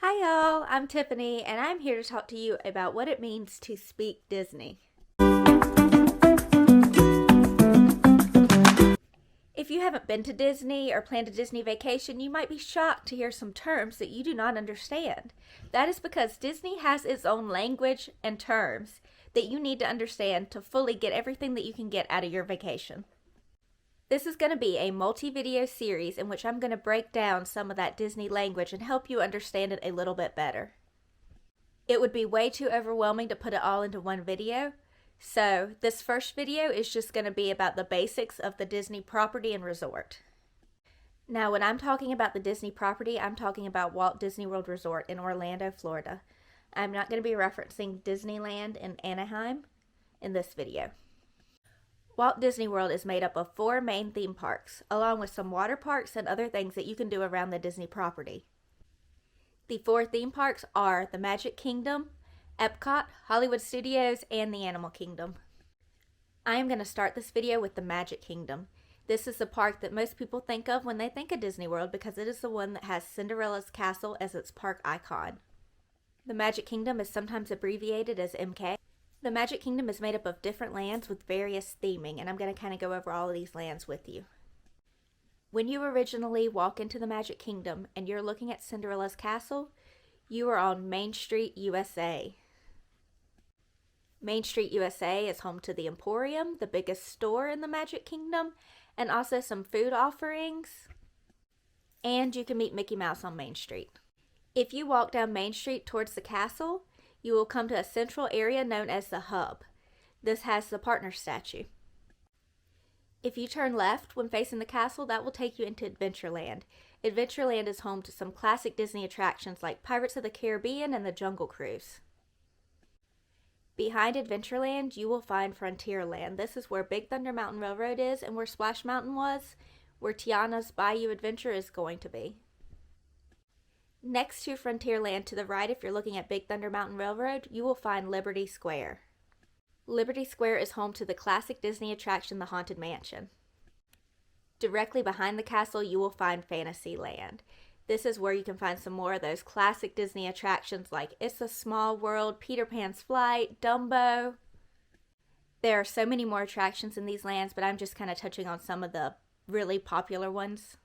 Hi y'all, I'm Tiffany and I'm here to talk to you about what it means to speak Disney. If you haven't been to Disney or planned a Disney vacation, you might be shocked to hear some terms that you do not understand. That is because Disney has its own language and terms that you need to understand to fully get everything that you can get out of your vacation. This is going to be a multi-video series in which I'm going to break down some of that Disney language and help you understand it a little bit better. It would be way too overwhelming to put it all into one video, so this first video is just going to be about the basics of the Disney property and resort. Now, when I'm talking about the Disney property, I'm talking about Walt Disney World Resort in Orlando, Florida. I'm not going to be referencing Disneyland in Anaheim in this video. Walt Disney World is made up of 4 main theme parks, along with some water parks and other things that you can do around the Disney property. The 4 theme parks are the Magic Kingdom, Epcot, Hollywood Studios, and the Animal Kingdom. I am going to start this video with the Magic Kingdom. This is the park that most people think of when they think of Disney World because it is the one that has Cinderella's castle as its park icon. The Magic Kingdom is sometimes abbreviated as MK. The Magic Kingdom is made up of different lands with various theming, and I'm going to kind of go over all of these lands with you. When you originally walk into the Magic Kingdom and you're looking at Cinderella's castle, you are on Main Street, USA. Main Street, USA is home to the Emporium, the biggest store in the Magic Kingdom, and also some food offerings. And you can meet Mickey Mouse on Main Street. If you walk down Main Street towards the castle, you will come to a central area known as the Hub. This has the partner statue. If you turn left when facing the castle, that will take you into Adventureland. Adventureland is home to some classic Disney attractions like Pirates of the Caribbean and the Jungle Cruise. Behind Adventureland, you will find Frontierland. This is where Big Thunder Mountain Railroad is and where Splash Mountain was, where Tiana's Bayou Adventure is going to be. Next to Frontierland to the right, if you're looking at Big Thunder Mountain Railroad, you will find Liberty Square. Liberty Square is home to the classic Disney attraction, the Haunted Mansion. Directly behind the castle, you will find Fantasyland. This is where you can find some more of those classic Disney attractions like It's a Small World, Peter Pan's Flight, Dumbo. There are so many more attractions in these lands, but I'm just kind of touching on some of the really popular ones.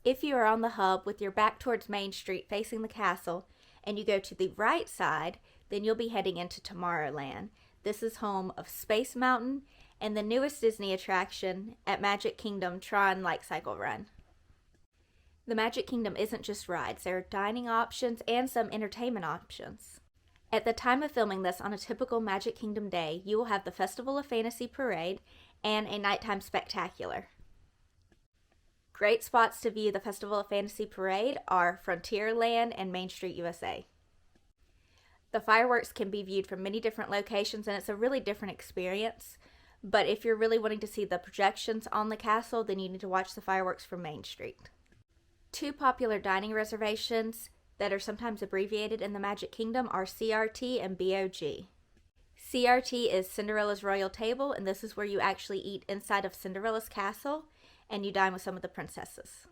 If you are on the Hub with your back towards Main Street facing the castle and you go to the right side, then you'll be heading into Tomorrowland. This is home of Space Mountain and the newest Disney attraction at Magic Kingdom, Tron Light Cycle Run. The Magic Kingdom isn't just rides, there are dining options and some entertainment options. At the time of filming this on a typical Magic Kingdom day, you will have the Festival of Fantasy Parade and a nighttime spectacular. Great spots to view the Festival of Fantasy Parade are Frontierland and Main Street, USA. The fireworks can be viewed from many different locations and it's a really different experience. But if you're really wanting to see the projections on the castle, then you need to watch the fireworks from Main Street. 2 popular dining reservations that are sometimes abbreviated in the Magic Kingdom are CRT and BOG. CRT is Cinderella's Royal Table, and this is where you actually eat inside of Cinderella's castle and you dine with some of the princesses.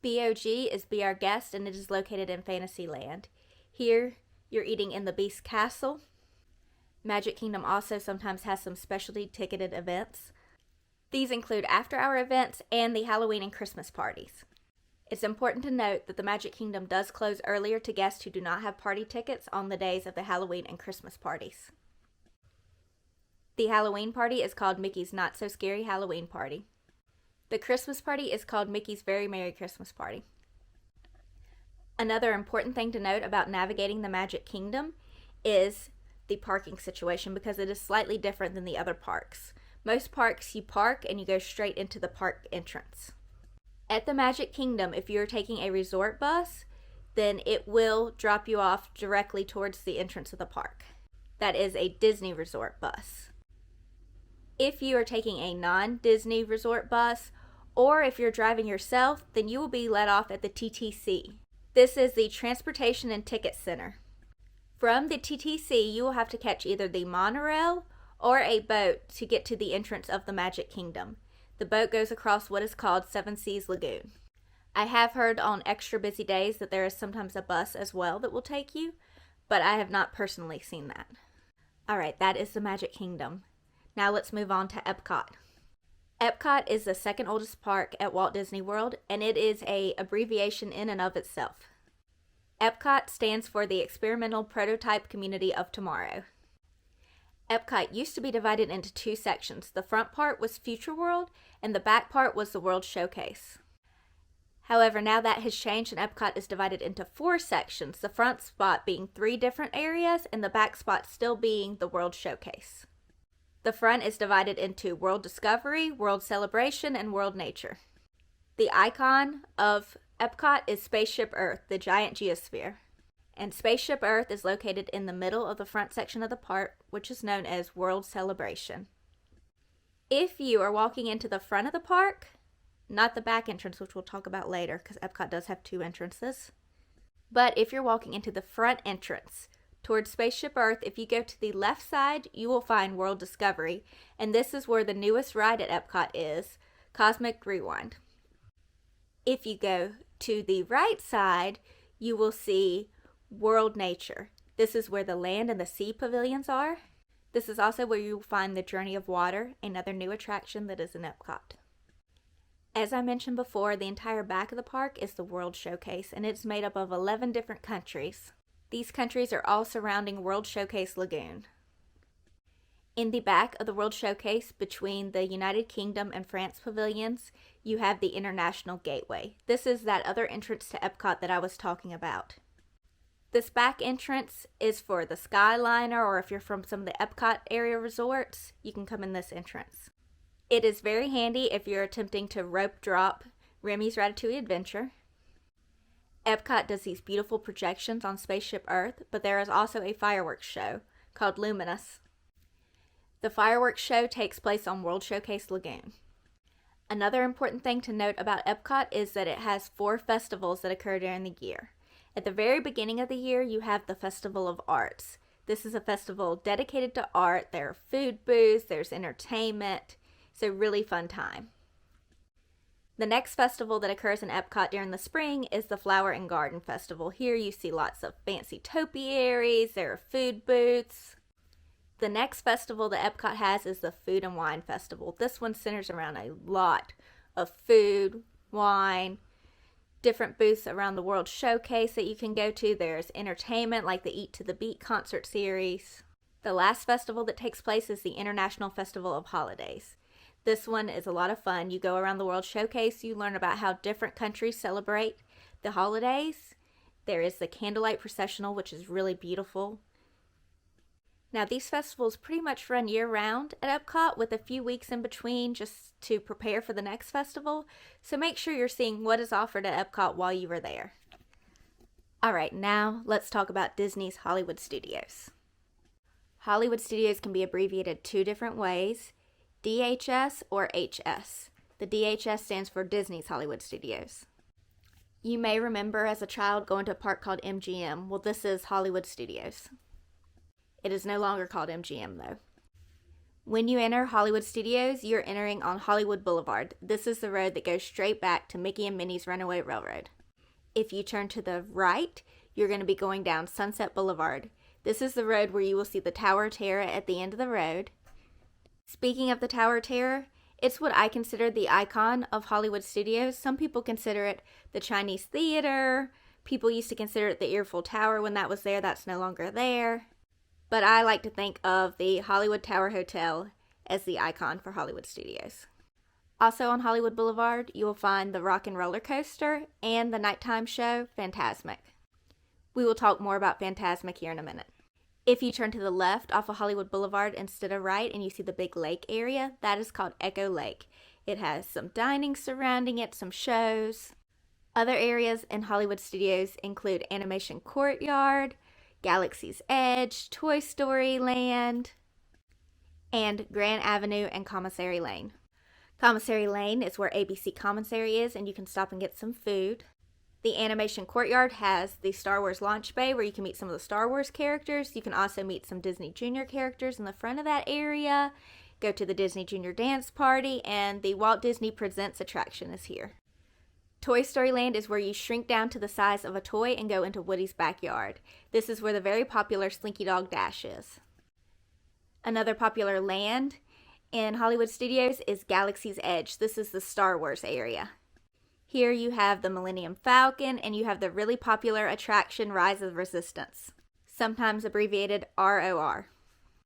BOG is Be Our Guest, and it is located in Fantasyland. Here, you're eating in the Beast Castle. Magic Kingdom also sometimes has some specialty ticketed events. These include after-hour events and the Halloween and Christmas parties. It's important to note that the Magic Kingdom does close earlier to guests who do not have party tickets on the days of the Halloween and Christmas parties. The Halloween party is called Mickey's Not So Scary Halloween Party. The Christmas party is called Mickey's Very Merry Christmas Party. Another important thing to note about navigating the Magic Kingdom is the parking situation because it is slightly different than the other parks. Most parks you park and you go straight into the park entrance. At the Magic Kingdom, if you're taking a resort bus, then it will drop you off directly towards the entrance of the park. That is a Disney resort bus. If you are taking a non-Disney resort bus, or if you're driving yourself, then you will be let off at the TTC. This is the Transportation and Ticket Center. From the TTC, you will have to catch either the monorail or a boat to get to the entrance of the Magic Kingdom. The boat goes across what is called Seven Seas Lagoon. I have heard on extra busy days that there is sometimes a bus as well that will take you, but I have not personally seen that. Alright, that is the Magic Kingdom. Now let's move on to Epcot. Epcot is the second oldest park at Walt Disney World, and it is an abbreviation in and of itself. Epcot stands for the Experimental Prototype Community of Tomorrow. Epcot used to be divided into two sections. The front part was Future World, and the back part was the World Showcase. However, now that has changed and Epcot is divided into four sections, the front spot being 3 different areas and the back spot still being the World Showcase. The front is divided into World Discovery, World Celebration, and World Nature. The icon of Epcot is Spaceship Earth, the giant geosphere. And Spaceship Earth is located in the middle of the front section of the park, which is known as World Celebration. If you are walking into the front of the park, not the back entrance, which we'll talk about later, because Epcot does have 2 entrances. But if you're walking into the front entrance towards Spaceship Earth, if you go to the left side, you will find World Discovery, and this is where the newest ride at Epcot is, Cosmic Rewind. If you go to the right side, you will see World Nature. This is where the land and the sea pavilions are. This is also where you will find the Journey of Water, another new attraction that is in Epcot. As I mentioned before, the entire back of the park is the World Showcase, and it's made up of 11 different countries. These countries are all surrounding World Showcase Lagoon. In the back of the World Showcase, between the United Kingdom and France pavilions, you have the International Gateway. This is that other entrance to Epcot that I was talking about. This back entrance is for the Skyliner, or if you're from some of the Epcot area resorts, you can come in this entrance. It is very handy if you're attempting to rope drop Remy's Ratatouille Adventure. Epcot does these beautiful projections on Spaceship Earth, but there is also a fireworks show called Luminous. The fireworks show takes place on World Showcase Lagoon. Another important thing to note about Epcot is that it has 4 festivals that occur during the year. At the very beginning of the year, you have the Festival of Arts. This is a festival dedicated to art. There are food booths, there's entertainment. It's a really fun time. The next festival that occurs in Epcot during the spring is the Flower and Garden Festival. Here you see lots of fancy topiaries, there are food booths. The next festival that Epcot has is the Food and Wine Festival. This one centers around a lot of food, wine, different booths around the World Showcase that you can go to. There's entertainment like the Eat to the Beat concert series. The last festival that takes place is the International Festival of Holidays. This one is a lot of fun. You go around the World Showcase, you learn about how different countries celebrate the holidays. There is the Candlelight Processional, which is really beautiful. Now, these festivals pretty much run year-round at Epcot with a few weeks in between just to prepare for the next festival, so make sure you're seeing what is offered at Epcot while you are there. Alright, now let's talk about Disney's Hollywood Studios. Hollywood Studios can be abbreviated 2 different ways, DHS or HS. The DHS stands for Disney's Hollywood Studios. You may remember as a child going to a park called MGM. Well, this is Hollywood Studios. It is no longer called MGM, though. When you enter Hollywood Studios, you're entering on Hollywood Boulevard. This is the road that goes straight back to Mickey and Minnie's Runaway Railroad. If you turn to the right, you're going to be going down Sunset Boulevard. This is the road where you will see the Tower of Terror at the end of the road. Speaking of the Tower of Terror, it's what I consider the icon of Hollywood Studios. Some people consider it the Chinese Theater. People used to consider it the Eiffel Tower when that was there. That's no longer there. But I like to think of the Hollywood Tower Hotel as the icon for Hollywood Studios. Also on Hollywood Boulevard, you will find the Rock and Roller Coaster and the nighttime show, Fantasmic. We will talk more about Fantasmic here in a minute. If you turn to the left off of Hollywood Boulevard instead of right and you see the big lake area, that is called Echo Lake. It has some dining surrounding it, some shows. Other areas in Hollywood Studios include Animation Courtyard, Galaxy's Edge, Toy Story Land, and Grand Avenue and Commissary Lane. Commissary Lane is where ABC Commissary is, and you can stop and get some food. The Animation Courtyard has the Star Wars Launch Bay where you can meet some of the Star Wars characters. You can also meet some Disney Junior characters in the front of that area. Go to the Disney Junior Dance Party, and the Walt Disney Presents attraction is here. Toy Story Land is where you shrink down to the size of a toy and go into Woody's backyard. This is where the very popular Slinky Dog Dash is. Another popular land in Hollywood Studios is Galaxy's Edge. This is the Star Wars area. Here you have the Millennium Falcon, and you have the really popular attraction Rise of Resistance, sometimes abbreviated ROR.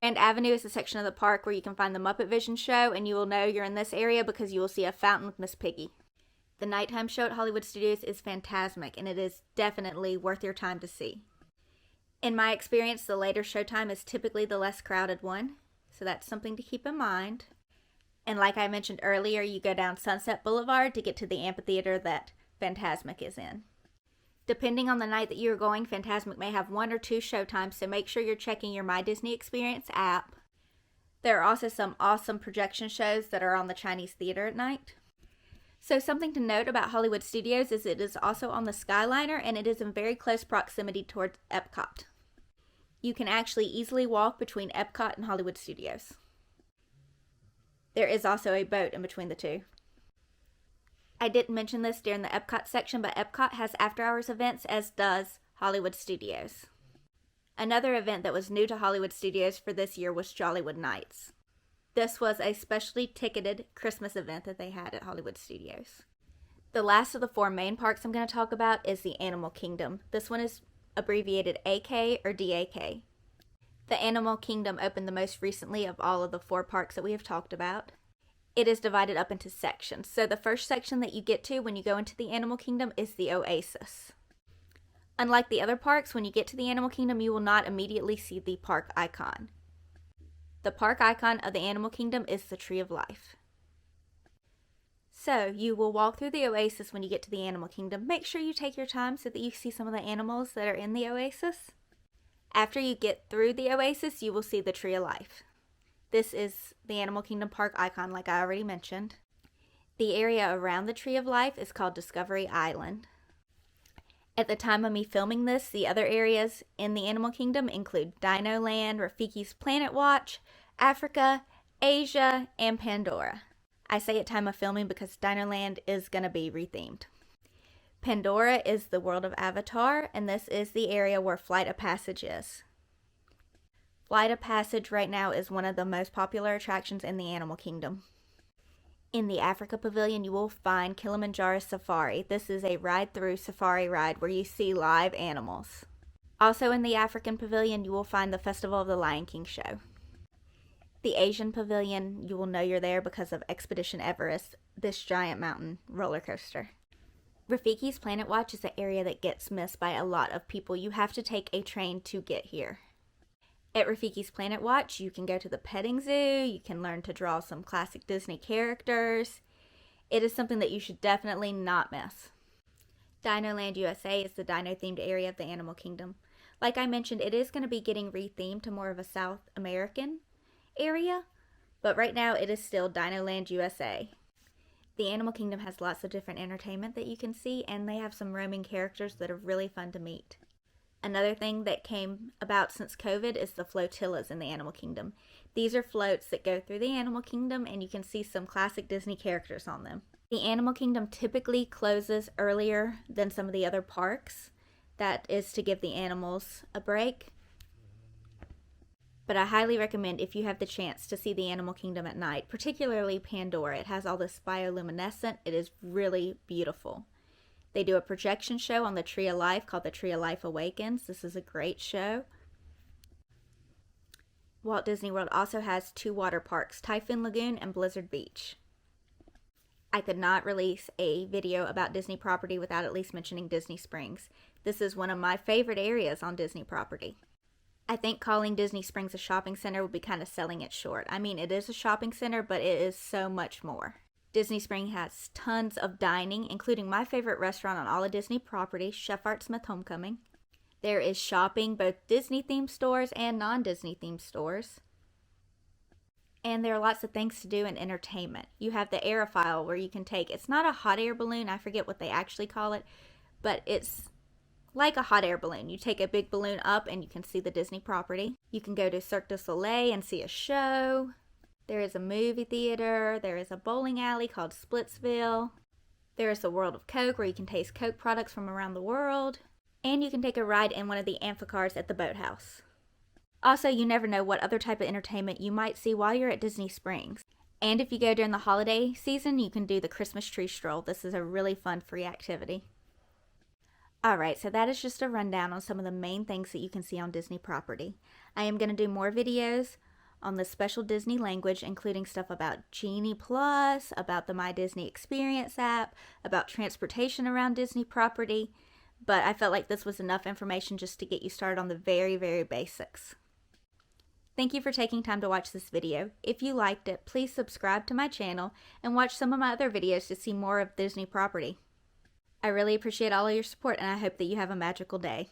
Grand Avenue is a section of the park where you can find the Muppet Vision show, and you will know you're in this area because you will see a fountain with Miss Piggy. The nighttime show at Hollywood Studios is fantastic, and it is definitely worth your time to see. In my experience, the later showtime is typically the less crowded one, so that's something to keep in mind. And like I mentioned earlier, you go down Sunset Boulevard to get to the amphitheater that Fantasmic is in. Depending on the night that you're going, Fantasmic may have 1 or 2 showtimes, so make sure you're checking your My Disney Experience app. There are also some awesome projection shows that are on the Chinese Theater at night. So something to note about Hollywood Studios is it is also on the Skyliner, and it is in very close proximity towards Epcot. You can actually easily walk between Epcot and Hollywood Studios. There is also a boat in between the two. I didn't mention this during the Epcot section, but Epcot has after-hours events, as does Hollywood Studios. Another event that was new to Hollywood Studios for this year was Jollywood Nights. This was a specially ticketed Christmas event that they had at Hollywood Studios. The last of the 4 main parks I'm going to talk about is the Animal Kingdom. This one is abbreviated AK or DAK. The Animal Kingdom opened the most recently of all of the 4 parks that we have talked about. It is divided up into sections. So the first section that you get to when you go into the Animal Kingdom is the Oasis. Unlike the other parks, when you get to the Animal Kingdom, you will not immediately see the park icon. The park icon of the Animal Kingdom is the Tree of Life. So you will walk through the Oasis when you get to the Animal Kingdom. Make sure you take your time so that you see some of the animals that are in the Oasis. After you get through the Oasis, you will see the Tree of Life. This is the Animal Kingdom park icon, like I already mentioned. The area around the Tree of Life is called Discovery Island. At the time of me filming this, the other areas in the Animal Kingdom include Dino Land, Rafiki's Planet Watch, Africa, Asia, and Pandora. I say at time of filming because Dino Land is going to be rethemed. Pandora is the world of Avatar, and this is the area where Flight of Passage is. Flight of Passage right now is one of the most popular attractions in the Animal Kingdom. In the Africa Pavilion, you will find Kilimanjaro Safari. This is a ride-through safari ride where you see live animals. Also in the African Pavilion, you will find the Festival of the Lion King show. The Asian Pavilion, you will know you're there because of Expedition Everest, this giant mountain roller coaster. Rafiki's Planet Watch is the area that gets missed by a lot of people. You have to take a train to get here. At Rafiki's Planet Watch, you can go to the petting zoo, you can learn to draw some classic Disney characters. It is something that you should definitely not miss. Dino Land USA is the dino-themed area of the Animal Kingdom. Like I mentioned, it is going to be getting rethemed to more of a South American area, but right now it is still Dino Land USA. The Animal Kingdom has lots of different entertainment that you can see, and they have some roaming characters that are really fun to meet. Another thing that came about since COVID is the flotillas in the Animal Kingdom. These are floats that go through the Animal Kingdom, and you can see some classic Disney characters on them. The Animal Kingdom typically closes earlier than some of the other parks. That is to give the animals a break. But I highly recommend, if you have the chance, to see the Animal Kingdom at night, particularly Pandora. It has all this bioluminescent. It is really beautiful. They do a projection show on the Tree of Life called the Tree of Life Awakens. This is a great show. Walt Disney World also has 2 water parks, Typhoon Lagoon and Blizzard Beach. I could not release a video about Disney property without at least mentioning Disney Springs. This is one of my favorite areas on Disney property. I think calling Disney Springs a shopping center would be kind of selling it short. I mean, it is a shopping center, but it is so much more. Disney Springs has tons of dining, including my favorite restaurant on all of Disney property, Chef Art Smith Homecoming. There is shopping, both Disney-themed stores and non-Disney-themed stores. And there are lots of things to do in entertainment. You have the Aerophile where you can take, it's not a hot air balloon, I forget what they actually call it, but it's like a hot air balloon. You take a big balloon up and you can see the Disney property. You can go to Cirque du Soleil and see a show. There is a movie theater. There is a bowling alley called Splitsville. There is the World of Coke, where you can taste Coke products from around the world. And you can take a ride in one of the amphicars at the boathouse. Also, you never know what other type of entertainment you might see while you're at Disney Springs. And if you go during the holiday season, you can do the Christmas tree stroll. This is a really fun free activity. Alright, so that is just a rundown on some of the main things that you can see on Disney property. I am going to do more videos on the special Disney language, including stuff about Genie Plus, about the My Disney Experience app, about transportation around Disney property, but I felt like this was enough information just to get you started on the very, very basics. Thank you for taking time to watch this video. If you liked it, please subscribe to my channel and watch some of my other videos to see more of Disney property. I really appreciate all of your support, and I hope that you have a magical day.